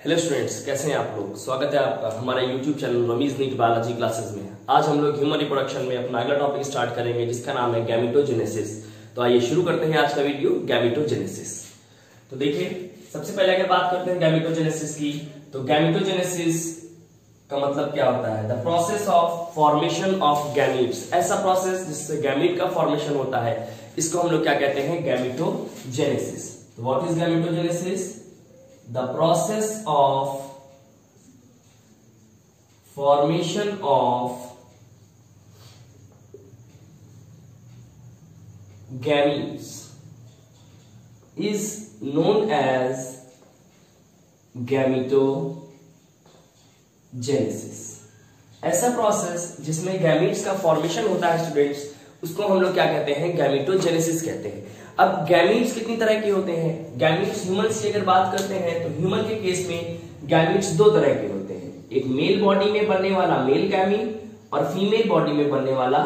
Hello students, कैसे हैं आप लोग। स्वागत है आपका हमारे YouTube channel Ramiz NEET biology classes में। आज हम लोग ह्यूमन रिप्रोडक्शन में अपना अगला टॉपिक स्टार्ट करेंगे जिसका नाम है गैमेटोजेनेसिस। तो आइए शुरू करते हैं आज का वीडियो गैमेटोजेनेसिस। तो देखिए, सबसे पहले अगर बात करते हैं गैमेटोजेनेसिस की, तो गैमेटोजेनेसिस का मतलब क्या होता है? The process of formation of gametes. ऐसा प्रोसेस जिससे गैमीट का फॉर्मेशन होता है, इसको हम लोग क्या कहते हैं? गैमेटोजेनेसिस। तो what is gametogenesis? The process of formation of gametes is known as gametogenesis. ऐसा प्रोसेस जिसमें गैमीट्स का फॉर्मेशन होता है स्टूडेंट्स, उसको हम लोग क्या कहते हैं? गैमेटोजेनेसिस कहते हैं। अब गैमीट्स कितनी तरह के होते हैं? गैमीट्स ह्यूमंस की अगर बात करते हैं तो ह्यूमन के केस में गैमीट्स दो तरह के होते हैं। एक मेल बॉडी में बनने वाला मेल गैमीट और फीमेल बॉडी में बनने वाला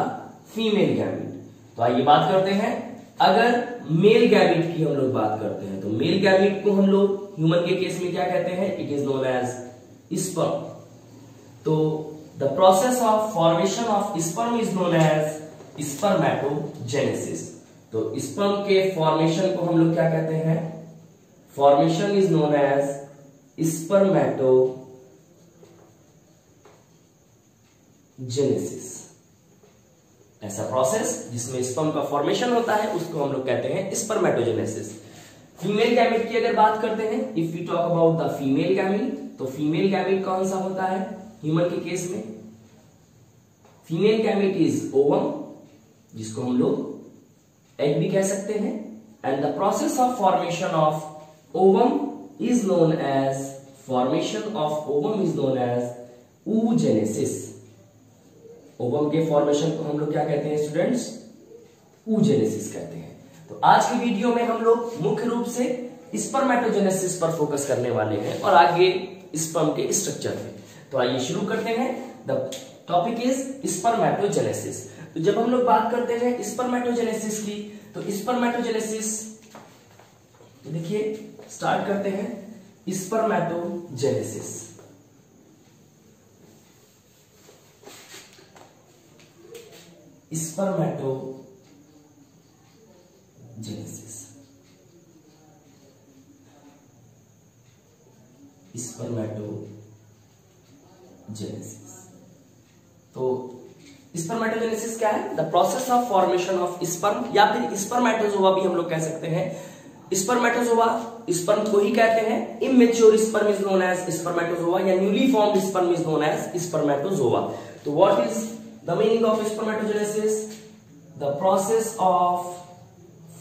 फीमेल गैमीट। तो आइए बात करते हैं। अगर मेल गैमीट की हम लोग बात करते हैं तो मेल गैमीट को हम लोग ह्यूमन के केस में क्या कहते हैं? It is known as sperm. तो the process of formation of sperm is known as spermatogenesis. तो स्पर्म के फॉर्मेशन को हम लोग क्या कहते हैं? Formation is known as spermatogenesis. ऐसा प्रोसेस जिसमें स्पर्म का फॉर्मेशन होता है उसको हम लोग कहते हैं स्पर्मेटोजेनेसिस। फीमेल गैमीट की अगर बात करते हैं, if we talk about the female gamete, तो फीमेल गैमीट कौन सा होता है ह्यूमन के केस में? फीमेल गैमीट इज ओवम, जिसको हम लोग एग भी कह सकते हैं। And the process of formation of ovum is known as oogenesis। Ovum के फॉर्मेशन को हम लोग क्या कहते हैं स्टूडेंट्स? oogenesis कहते हैं। तो आज की वीडियो में हम लोग मुख्य रूप से स्पर्मेटोजेनेसिस पर फोकस करने वाले हैं और आगे स्पर्म के स्ट्रक्चर पे। तो आइए शुरू करते हैं। The topic is spermatogenesis. तो जब हम लोग बात करते हैं स्पर्मेटोजेनेसिस की, तो स्पर्मेटोजेनेसिस देखिए स्टार्ट करते हैं। Spermatogenesis spermatogenesis spermatogenesis. तो स्पर्मेटोजेनेसिस क्या है? The process of formation of sperm, या फिर स्पर्मेटोजोआ भी हम लोग कह सकते हैं। स्पर्मेटोजोआ स्पर्म को ही कहते हैं। Immature sperm is known as spermatozoa, या newly formed sperm is known as spermatozoa. तो what is the meaning of spermatogenesis? The process of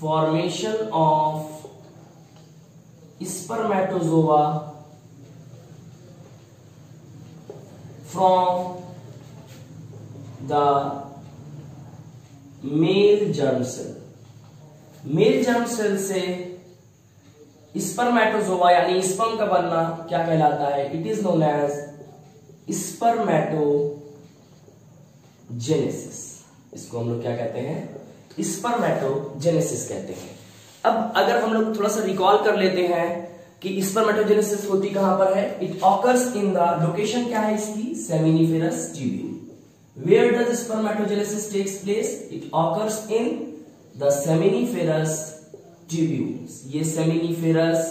formation of spermatozoa from the male germ cell। Male germ cell से spermatozoa यानी sperm का बनना क्या कहलाता है? It is known as spermatogenesis. इसको हम लोग क्या कहते हैं? स्पर्मेटोजेनेसिस कहते हैं। अब अगर हम लोग थोड़ा सा रिकॉल कर लेते हैं कि स्पर्मेटोजेनेसिस होती कहां पर है? It occurs in the location क्या है इसकी? Seminiferous tubule. Where does spermatogenesis takes place? It occurs in the seminiferous tubules। ये seminiferous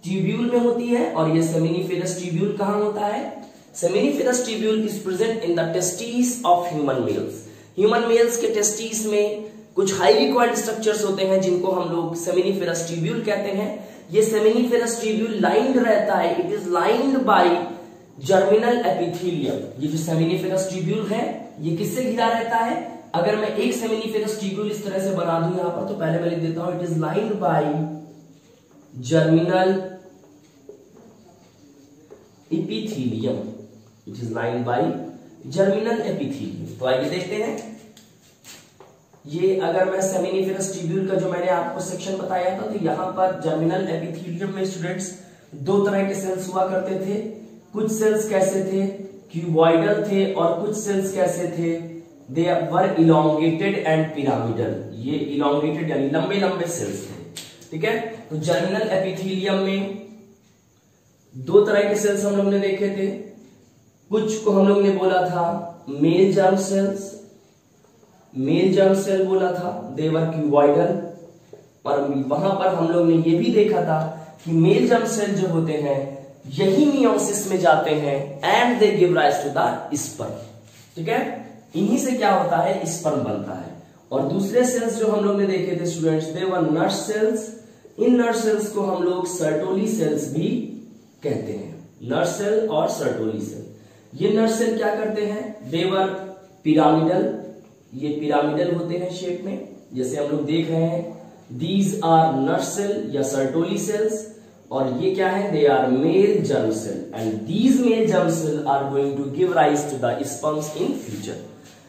tubule में होती है। और ये seminiferous tubule कहाँ होता है? Seminiferous tubule is present in the testes of human males। Human males के testes में कुछ highly coiled structures होते हैं जिनको हम लोग seminiferous tubule कहते हैं। ये seminiferous tubule lined रहता है। It is lined by germinal epithelium. ये जो सेमिनिफेरस ट्यूब्यूल है ये किससे घिरा रहता है? अगर मैं एक सेमिनिफेरस ट्यूब्यूल इस तरह से बना दूं यहां पर, तो पहले मैं लिख देता हूं, it is lined by germinal epithelium. It is lined by germinal epithelium. तो आइए देखते हैं। ये अगर मैं सेमिनिफेरस ट्यूब्यूल का जो मैंने आपको सेक्शन बताया था, तो यहां पर जर्मिनल एपिथेलियम में स्टूडेंट्स दो तरह के सेल्स हुआ करते थे। कुछ सेल्स कैसे थे? क्यूबॉइडल थे। और कुछ सेल्स कैसे थे? दे वर इलोंगेटेड एंड पिरामिडल। ये इलोंगेटेड यानी लंबे लंबे सेल्स थे। ठीक है। तो जर्मिनल एपिथेलियम में दो तरह के सेल्स हम लोग ने देखे थे, कुछ को हम लोग ने बोला था male germ cells, male germ cell बोला था, दे वर क्यूबॉइडल, और वहां पर हम लोग ने ये भी देखा था कि मेल जर्म सेल जो होते हैं यही मियोसिस में जाते हैं and they give rise to the sperm. ठीक है, इन्हीं से क्या होता है, स्पर्म बनता है। और दूसरे सेल्स जो हम लोग ने देखे थे स्टूडेंट्स, दे वर नर्स सेल्स, इन नर्स सेल्स को हम लोग सर्टोली सेल्स भी कहते हैं, नर्स सेल और सर्टोली सेल। ये नर्स सेल क्या करते हैं, दे वर पिरामिडल, ये पिरामिडल होते हैं शेप में, जैसे हम लोग देख रहे हैं, दीज आर नर्स सेल या सर्टोली सेल्स, और ये क्या है, they are male germ cell and these male germ cell are going to give rise to the sperms in future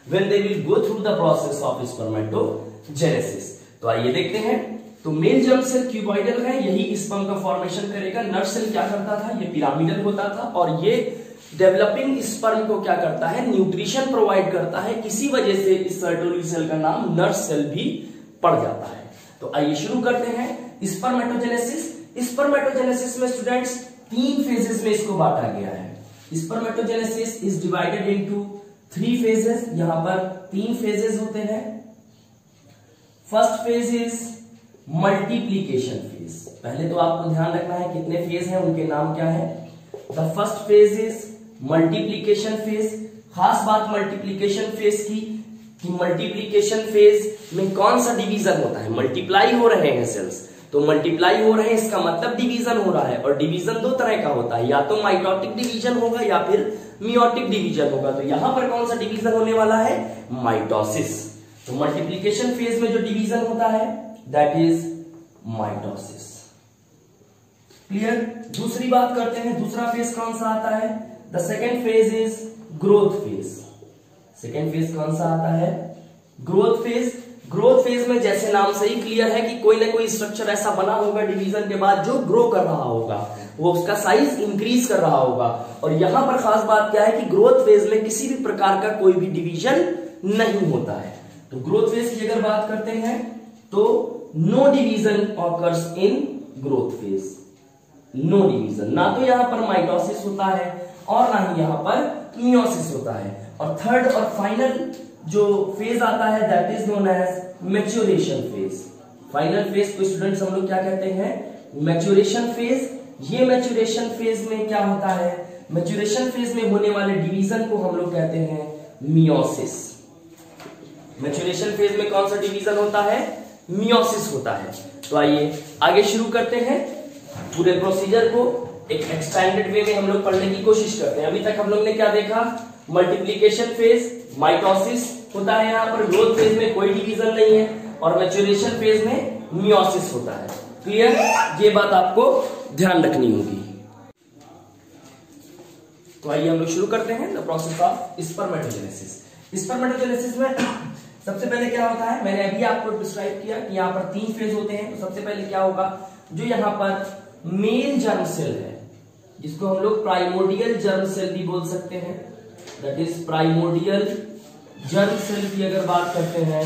when they will go through the process of spermatogenesis. तो आइए देखते हैं। तो mail germ cell cuboidal है, यही sperm का formation करेगा। Nurse cell क्या करता था, ये पिरामिडल होता था, और ये डेवलपिंग स्पर्म को क्या करता है, न्यूट्रिशन प्रोवाइड करता है। किसी वजह से इस सर्टोली सेल का नाम नर्स सेल भी पड़ जाता है। तो आइए शुरू करते हैं स्पर्मेटोजेनेसिस। स्पर्मेटोजेनेसिस में स्टूडेंट्स 3 फेजेस में इसको बांटा गया है। Spermatogenesis is divided into 3 phases, यहां पर 3 फेजेस होते हैं। First phase is multiplication phase. पहले तो आपको ध्यान रखना है कितने फेज हैं, उनके नाम क्या है। The first phase is multiplication phase. खास बात मल्टीप्लीकेशन फेज की कि मल्टीप्लीकेशन फेज में कौन सा डिवीजन होता है, मल्टीप्लाई हो रहे हैं सेल्स, तो मल्टीप्लाई हो रहे हैं इसका मतलब डिवीजन हो रहा है। और डिवीजन 2 तरह का होता है, या तो माइटोटिक डिवीजन होगा या फिर मियोटिक डिवीजन होगा। तो यहां पर कौन सा डिवीजन होने वाला है, माइटोसिस। तो मल्टीप्लीकेशन फेज में जो डिवीजन होता है दैट इज माइटोसिस। क्लियर। दूसरी बात करते हैं, दूसरा फेज कौन सा आता है, the second phase is growth phase. Second phase कौन सा आता है, ग्रोथ फेज। ग्रोथ फेज में जैसे नाम से ही क्लियर है कि कोई ना कोई स्ट्रक्चर ऐसा बना होगा डिवीजन के बाद जो ग्रो कर रहा होगा, वो उसका साइज इंक्रीज कर रहा होगा। और यहां पर खास बात क्या है कि ग्रोथ फेज में किसी भी प्रकार का कोई भी डिवीजन नहीं होता है। तो ग्रोथ फेज की अगर बात करते हैं तो no division occurs in growth phase. No division, ना तो यहां पर माइटोसिस होता है और ना ही यहां पर मियोसिस होता है। और थर्ड और फाइनल जो फेज आता है that is known as maturation phase. Final phase को स्टूडेंट्स हम लोग क्या कहते हैं, मैच्योरेशन फेज। ये मैच्योरेशन फेज में क्या होता है, मैच्योरेशन फेज में होने वाले डिवीजन को हम लोग कहते हैं मियोसिस। मैच्योरेशन फेज में कौन सा डिवीजन होता है, मियोसिस होता है। तो आइए आगे शुरू करते हैं। पूरे प्रोसीजर को एक एक्सपेंडेड वे में हम लोग पढ़ने की कोशिश करते हैं। अभी तक हम लोग ने क्या देखा, मल्टीप्लीकेशन फेज माइटोसिस होता है, यहां पर ग्रोथ फेज में कोई डिवीजन नहीं है, और मैच्योरेशन फेज में मियोसिस होता है। क्लियर, ये बात आपको ध्यान रखनी होगी। तो आइए हम लोग शुरू करते हैं the process of spermatogenesis. Spermatogenesis में सबसे पहले क्या होता है, मैंने अभी आपको डिस्क्राइब किया कि यहाँ पर 3 फेज होते हैं। तो सबसे पहले क्या होगा, जो यहाँ पर मेल जर्म सेल है, जिसको हम लोग प्राइमोर्डियल जर्म सेल भी बोल सकते हैं, that is primordial germ cell की अगर बात करते हैं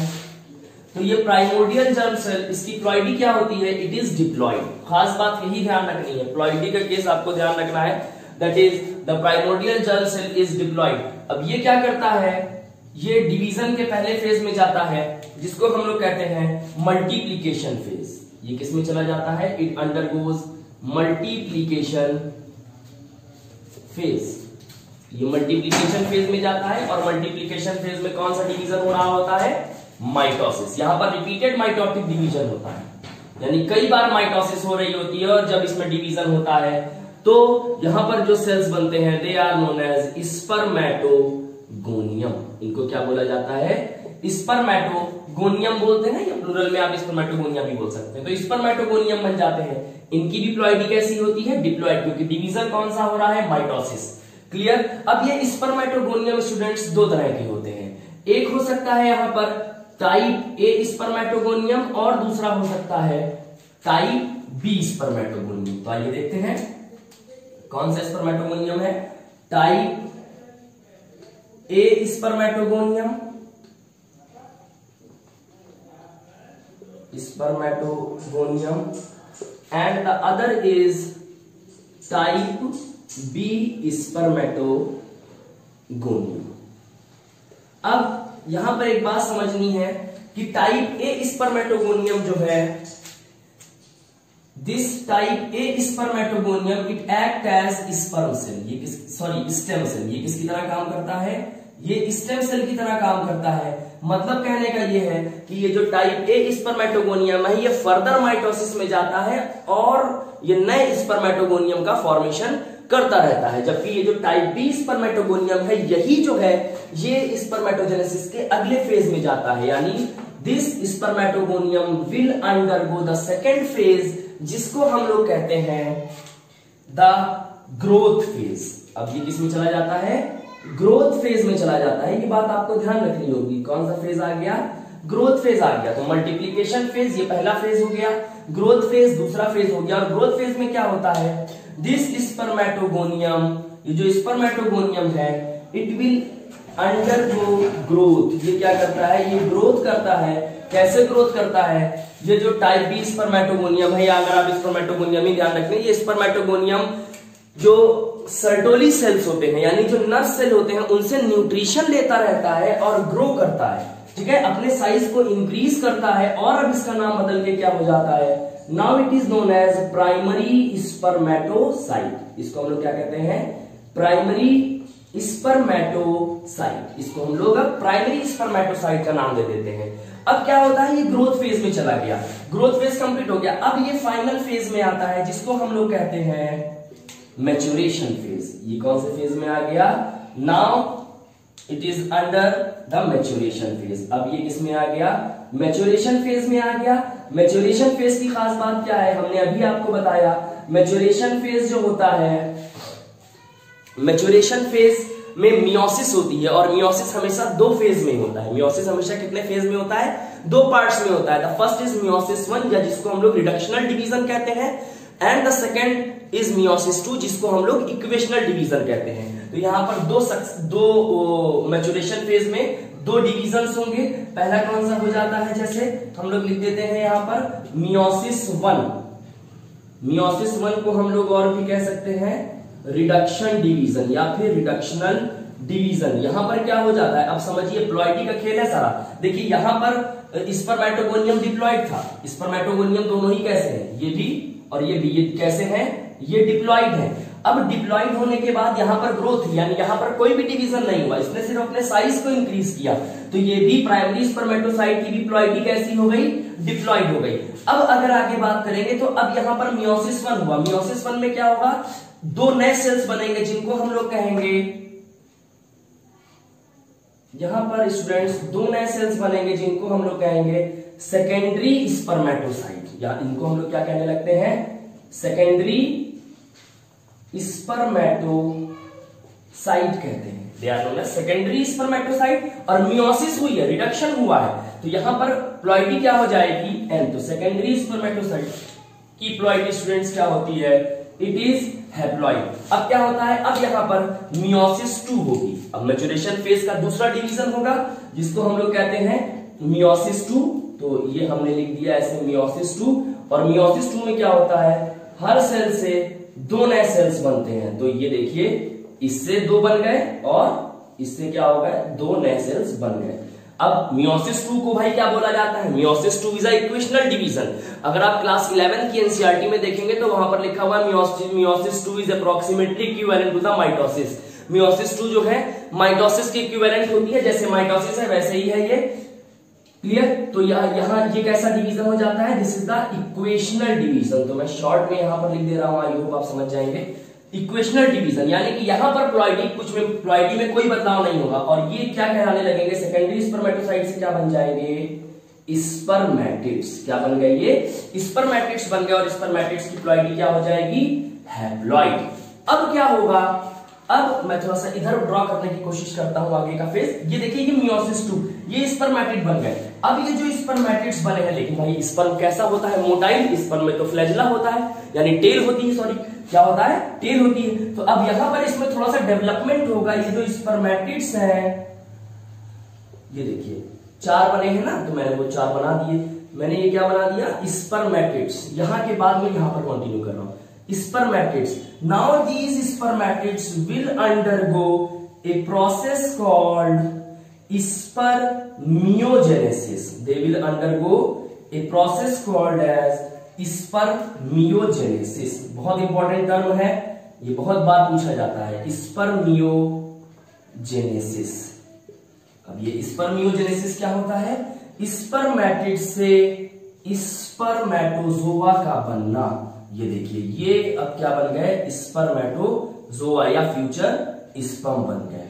तो ये प्राइमोर्डियल जर्म सेल, इसकी प्लॉइडी क्या होती है, इट इज डिप्लॉइड। खास बात यही ध्यान रखनी है, प्लॉइडी का केस आपको ध्यान रखना है, that is the primordial germ cell is diploid. अब ये क्या करता है, ये डिवीजन के पहले फेज में जाता है, जिसको हम लोग कहते हैं मल्टीप्लीकेशन फेज। ये किस में चला जाता है, इट अंडरगोज मल्टीप्लीकेशन फेज। ये मल्टीप्लीकेशन फेज में जाता है, और मल्टीप्लीकेशन फेज में कौन सा डिवीजन हो रहा होता है, माइटोसिस। यहां पर रिपीटेड माइटोटिक डिवीजन होता है, यानी कई बार माइटोसिस हो रही होती है, और जब इसमें डिवीजन होता है तो यहां पर जो सेल्स बनते हैं they are known as spermatogonium. इनको क्या बोला जाता है, स्पर्मेटोगोनियम बोलते हैं, या प्लूरल में आप स्पर्मेटोगोनिया भी बोल सकते हैं। तो स्पर्मेटोगोनियम बन जाते हैं। इनकी भी प्लॉइडी कैसी होती है, डिप्लॉइड, क्योंकि डिवीजन कौन सा हो रहा है, माइटोसिस। क्लियर। अब ये स्पर्मेटोगोनियम स्टूडेंट्स 2 तरह के होते हैं। एक हो सकता है यहां पर टाइप ए स्पर्मेटोगोनियम, और दूसरा हो सकता है टाइप बी स्पर्मेटोगोनियम। तो आइए देखते हैं कौन सा स्पर्मेटोगोनियम है, type A spermatogonium, and the other is type B spermatogonium. अब यहां पर एक बात समझनी है कि टाइप ए स्पर्मेटोगोनियम जो है, this type A spermatogonium it act as sperm cell, ये स्टेम सेल, ये किसकी तरह काम करता है, ये स्टेम सेल की तरह काम करता है। मतलब कहने का ये है कि ये जो टाइप ए स्पर्मेटोगोनियम है, ये फर्दर माइटोसिस में जाता है और ये नए स्पर्मेटोगोनियम का फॉर्मेशन करता रहता है। जबकि ये जो टाइप बी स्पर्मेटोगोनियम है, यही जो है ये स्पर्मेटोजेनेसिस के अगले फेज में जाता है, यानी this spermatogonium will undergo the second phase, जिसको हम लोग कहते हैं द ग्रोथ फेज। अब ये किस में चला जाता है, ग्रोथ फेज में चला जाता है। ये बात आपको ध्यान रखनी होगी। कौन सा फेज आ गया, ग्रोथ फेज आ गया। तो मल्टीप्लीकेशन फेज ये पहला फेज हो गया, ग्रोथ फेज दूसरा फेज हो गया। और ग्रोथ फेज में क्या होता है, दिस स्पर्मेटोगोनियम, ये जो स्पर्मेटोगोनियम है, इट विल अंडरगो ग्रोथ। ये क्या करता है, ये ग्रोथ करता है। कैसे ग्रोथ करता है, ये जो टाइप बी स्पर्मेटोगोनियम है, या अगर आप स्पर्मेटोगोनियम ही ध्यान रखें, ये स्पर्मेटोगोनियम जो सर्टोली सेल्स होते हैं, यानी जो नर्व सेल होते हैं, उनसे न्यूट्रिशन लेता रहता है और ग्रो करता है, ठीक है, अपने साइज को इंक्रीज करता है। और अब इसका नाम बदल के क्या हो जाता है, now it is known as primary spermatocyte. इसको हम लोग क्या कहते हैं, प्राइमरी स्पर्मेटोसाइट। इसको हम लोग अब प्राइमरी स्पर्मेटोसाइट का नाम दे देते हैं। अब क्या होता है, ये ग्रोथ फेज में चला गया, ग्रोथ फेज कंप्लीट हो गया। अब ये फाइनल फेज में आता है, जिसको हम लोग कहते हैं मैच्योरेशन फेज। ये कौन से फेज में आ गया, now it is under the maturation phase. अब ये किस में आ गया, मैच्योरेशन फेज में आ गया। मैच्योरेशन फेज की खास बात क्या है, हमने अभी आपको बताया, मैच्योरेशन फेज जो होता है, मैच्योरेशन फेज में मियोसिस होती है, और मियोसिस हमेशा दो फेज में होता है। मियोसिस हमेशा कितने फेज में होता है, दो पार्ट्स में होता है। द फर्स्ट इज मियोसिस 1, या जिसको हम लोग रिडक्शनल डिवीजन कहते हैं, and the second is meiosis 2, जिसको हम लोग इक्वेशनल डिवीजन कहते हैं। तो यहाँ पर दो मैच्योरेशन फेज में दो डिवीजन्स होंगे। पहला कौन सा हो जाता है, जैसे हम लोग लिख देते हैं यहाँ पर मियोसिस 1। मियोसिस 1 को हम लोग और भी कह सकते हैं रिडक्शन डिवीजन या फिर रिडक्शनल डिवीजन। यहां पर क्या हो जाता है, अब समझिए प्लॉइडी का खेल है सारा। देखिए यहां पर स्पर्मेटोगोनियम डिप्लॉइड था, स्पर्मेटोगोनियम दोनों ही कैसे हैं, ये भी और ये भी, ये कैसे हैं, ये डिप्लॉइड है। अब डिप्लॉइड होने के बाद यहां पर ग्रोथ, यानी यहां पर कोई भी डिवीजन नहीं हुआ, इसने सिर्फ अपने साइज को इंक्रीज किया। तो ये भी प्राइमरी स्पर्मेटोसाइट की भी प्लॉइडी कैसी हो गई, डिप्लॉइड हो गई। अब अगर आगे बात करेंगे तो अब यहां पर मियोसिस 1 हुआ। मियोसिस 1 में क्या होगा, दो नए सेल्स बनेंगे, जिनको हम लोग कहेंगे, यहां पर स्टूडेंट्स दो नए सेल्स बनेंगे, जिनको हम लोग कहेंगे सेकेंडरी स्पर्मेटोसाइट, या इनको हम लोग क्या कहने लगते हैं, सेकेंडरी स्पर्मेटोसाइट कहते हैं। They are known as secondary spermatocyte. और मियोसिस हुई है, रिडक्शन हुआ है, तो यहां पर प्लॉइडी क्या हो जाएगी, एन। तो सेकेंडरी स्पर्मेटोसाइट की प्लॉइडी स्टूडेंट्स क्या होती है, इट इज हैप्लॉइड। अब क्या होता है, अब यहां पर मियोसिस 2 होगी। अब मैच्योरेशन फेज का दूसरा डिवीजन होगा, जिसको हम लोग कहते हैं मियोसिस 2। तो ये हमने लिख दिया ऐसे मियोसिस 2। और मियोसिस 2 में क्या होता है, हर सेल से दो नए सेल्स बनते हैं। तो ये देखिए, इससे दो बन गए और इससे क्या हो गए, दो नए सेल्स बन गए। अब मियोसिस 2 को भाई क्या बोला जाता है, meiosis 2 is a equational division. अगर आप क्लास 11 की एनसीईआरटी में देखेंगे तो वहां पर लिखा हुआ है meiosis 2 is approximately equivalent to the mitosis. Meiosis 2 जो है माइटोसिस की इक्विवेलेंट होती है, जैसे माइटोसिस है वैसे ही है ये, क्लियर। तो यहाँ ये कैसा डिवीजन हो जाता है, this is the equational division. तो मैं शॉर्ट में यहां पर लिख दे रहा हूं, आई होप आप समझ जाएंगे। इक्वेशनल डिवीजन यानी कि यहां पर प्लॉइडी में कोई बदलाव नहीं होगा, और ये क्या कहलाने लगेंगे, सेकेंडरी स्पर्मेटोसाइट से क्या बन जाएंगे, स्पर्मेटिड्स। क्या बन गए, ये स्पर्मेटिड्स बन गए, और स्पर्मेटिड्स की प्लॉइडी क्या हो जाएगी, हैप्लॉइड। अब क्या होगा, अब मैं थोड़ा सा इधर ड्रॉ करने की कोशिश करता हूं आगे का फेज। ये देखिए, ये मियोसिस 2, ये स्पर्मेटिड बन गए। अब ये जो स्पर्मेटिड्स बने हैं, लेकिन भाई स्पर्म कैसा होता है, मोटाइल। स्पर्म में तो फ्लैजिला होता है, यानी टेल होती है, सॉरी क्या होता है, टेल होती है। तो अब यहां पर इसमें थोड़ा सा डेवलपमेंट होगा। ये जो स्पर्मेटिड्स हैं, ये देखिए 4 बने हैं ना, तो मैंने वो 4 बना दिए। मैंने ये क्या बना दिया, स्पर्मेटिड्स। यहां के बाद में यहां पर कंटिन्यू कर रहा हूं, spermatids. Now these spermatids will undergo a process called spermiogenesis. They will undergo a process called as spermiogenesis. बहुत इंपॉर्टेंट टर्म है, ये बहुत बार पूछा जाता है, स्पर्मियोजेनेसिस। अब ये स्पर्मियोजेनेसिस क्या होता है? स्पर्मेटिड से स्पर्मेटोजोआ का बनना। ये देखिए, ये अब क्या बन गए? स्पर्मेटोजोआ या फ्यूचर स्पर्म बन गए।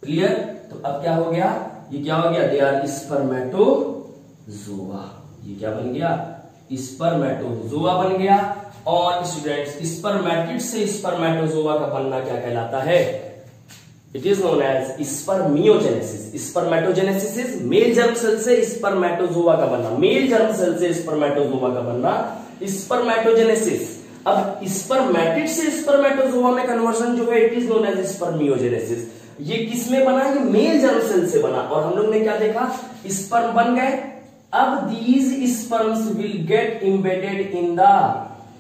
क्लियर? तो अब क्या हो गया? ये क्या हो गया? They are spermatozoa. ये क्या बन गया? स्पर्मेटोजोआ बन गया। और स्टूडेंट्स, स्पर्मेटिड से स्पर्मेटोजोआ का बनना क्या कहलाता है? It is known as spermiogenesis. Spermatogenesis is male germ cell से स्पर्मेटोजोआ का बनना। मेल जर्म सेल से स्पर्मेटोजोआ का बनना स्पर्मेटोजेनेसिस। अब स्पर्मेटिड से स्पर्मेटोजोआ में कन्वर्सन जो है, it is known as spermiogenesis. ये किसमें बना? ये मेल जर्म सेल से बना। और हम लोग ने क्या देखा? स्पर्म बन गए। अब these sperms will get embedded in the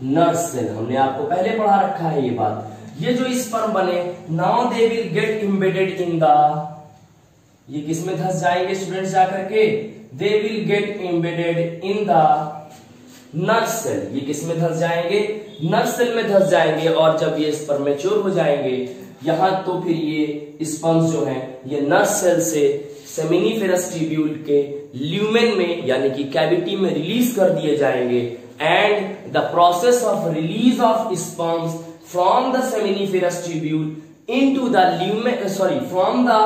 nurse cell. हमने आपको पहले पढ़ा रखा है ये बात। ये जो स्पर्म बने, now they will get embedded in the, ये किसमें धंस जाएंगे स्टूडेंट्स जाकर के? They will get embedded in the nurse cell. ये किसमें धंस जाएंगे? नर्स सेल में धंस जाएंगे। और जब ये स्पर्म मैच्योर हो जाएंगे यहां, तो फिर ये स्पर्म्स जो हैं ये नर्स सेल से सेमिनिफेरस ट्यूब्यूल के ल्यूमेन में यानी कि कैविटी में रिलीज कर दिए जाएंगे। And the process of release of sperms from the seminiferous tubule into the lumen, from the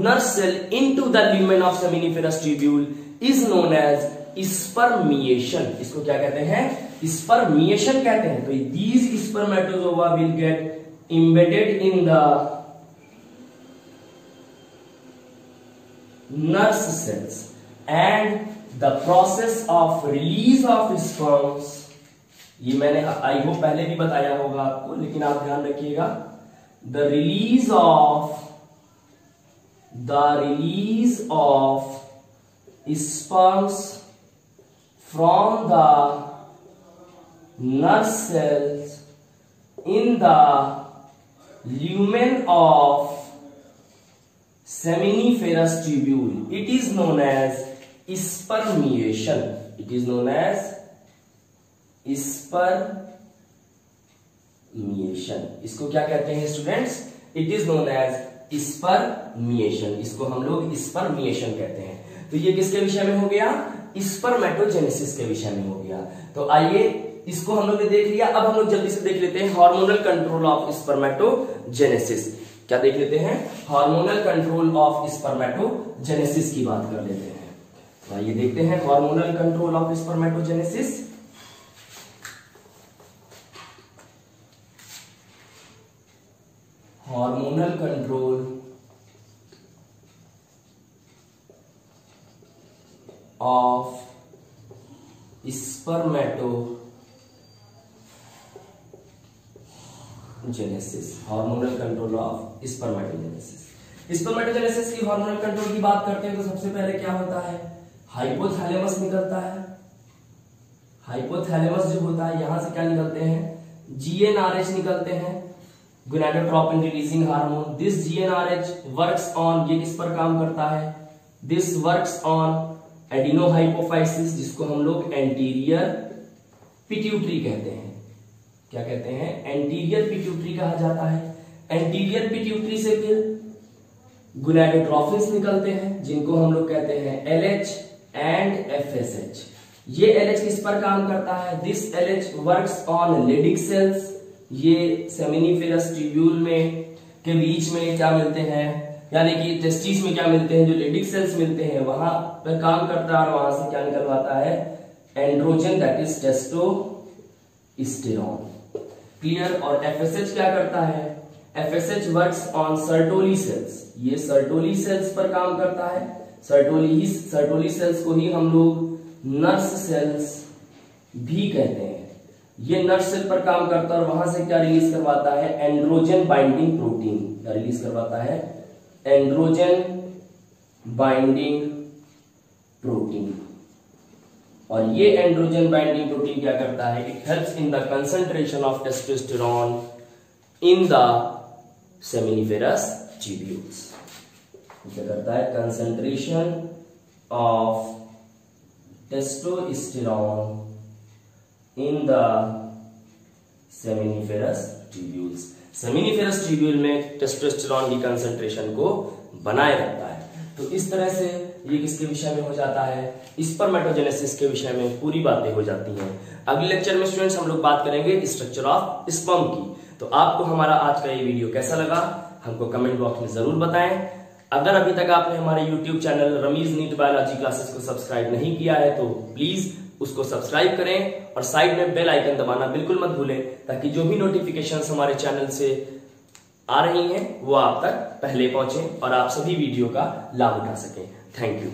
nurse cell into the lumen of seminiferous tubule is known as spermiation. इसको क्या कहते हैं? Spermiation कहते हैं। तो these spermatozoa will get embedded in the nurse cells and the process of release of sperms, ये मैंने I hope पहले भी बताया होगा आपको, लेकिन आप ध्यान रखिएगा। The release of sperms from the nurse cells in the lumen of seminiferous tubule, it is known as spermiation. It is known as spermiation. इसको क्या कहते हैं students? It is known as spermiation. इसको हम लोग स्पर्मिएशन कहते हैं। तो ये किसके विषय में हो गया? स्पर्मेटोजेनेसिस के विषय में हो गया। तो आइए, इसको हम लोग ने देख लिया। अब हम लोग जल्दी से देख लेते हैं हार्मोनल कंट्रोल ऑफ स्पर्मेटोजेनेसिस। क्या देख लेते हैं? हार्मोनल कंट्रोल ऑफ स्पर्मेटोजेनेसिस की बात कर लेते हैं। तो आइए देखते हैं hormonal control of spermatogenesis. Hormonal control of spermatogenesis. Hormonal control of spermatogenesis. Spermatogenesis की हार्मोनल कंट्रोल की बात करते हैं तो सबसे पहले क्या होता है? हाइपोथैलेमस निकलता है। हाइपोथैलेमस जो होता है, यहां से क्या निकलते हैं? GnRH निकलते हैं, gonadotropin releasing hormone. This GnRH works on, ये किस पर काम करता है? दिस वर्क्स ऑन एडिनोहाइपोफाइसिस, जिसको हम लोग एंटीरियर पिट्यूटरी कहते हैं। क्या कहते हैं? एंटीरियर पिट्यूटरी कहा जाता है। एंटीरियर पिट्यूटरी से फिर गोनाडोट्रोफिन्स निकलते हैं, जिनको हम लोग कहते हैं LH एंड FSH। ये LH किस पर काम करता है? This LH works on Leydig cells. ये सेमिनिफेरस ट्यूब्यूल में के बीच में क्या मिलते हैं, यानी कि टेस्टिस में क्या मिलते हैं? जो लेडिक सेल्स मिलते हैं वहां पर काम करता है। और वहां से क्या निकलवाता है? Androgen, that is testosterone. Clear? और FSH क्या करता है? FSH works on Sertoli cells. ये सर्टोली सेल्स पर काम करता है। सर्टोली सेल्स को ही हम लोग नर्स सेल्स भी कहते हैं। ये नर्स सेल पर काम करता है और वहां से क्या रिलीज करवाता है? Androgen binding protein. क्या रिलीज करवाता है? Androgen binding protein. और ये एंड्रोजन बाइंडिंग प्रोटीन क्या करता है, it helps in the concentration of testosterone in the seminiferous tubules. क्या करता है, concentration of testosterone in the seminiferous tubules. Seminiferous tubule में टेस्टोस्टेरॉन की कंसंट्रेशन को बनाए रखता है। तो इस तरह से ये किसके विषय में हो जाता है, स्पर्मेटोजेनेसिस के विषय में पूरी बातें हो जाती हैं। अगले लेक्चर में स्टूडेंट्स हम लोग बात करेंगे स्ट्रक्चर ऑफ स्पर्म की। तो आपको हमारा आज का ये वीडियो कैसा लगा हमको कमेंट बॉक्स में जरूर बताएं। अगर अभी तक आपने हमारे YouTube channel Ramiz NEET biology classes को सब्सक्राइब नहीं किया है तो प्लीज उसको सब्सक्राइब करें और साइड में बेल आइकन दबाना बिल्कुल मत भूलें, ताकि जो भी नोटिफिकेशंस हमारे चैनल से आ रही हैं वो आप तक पहले पहुंचे और आप सभी वीडियो का लाभ उठा सकें। Thank you.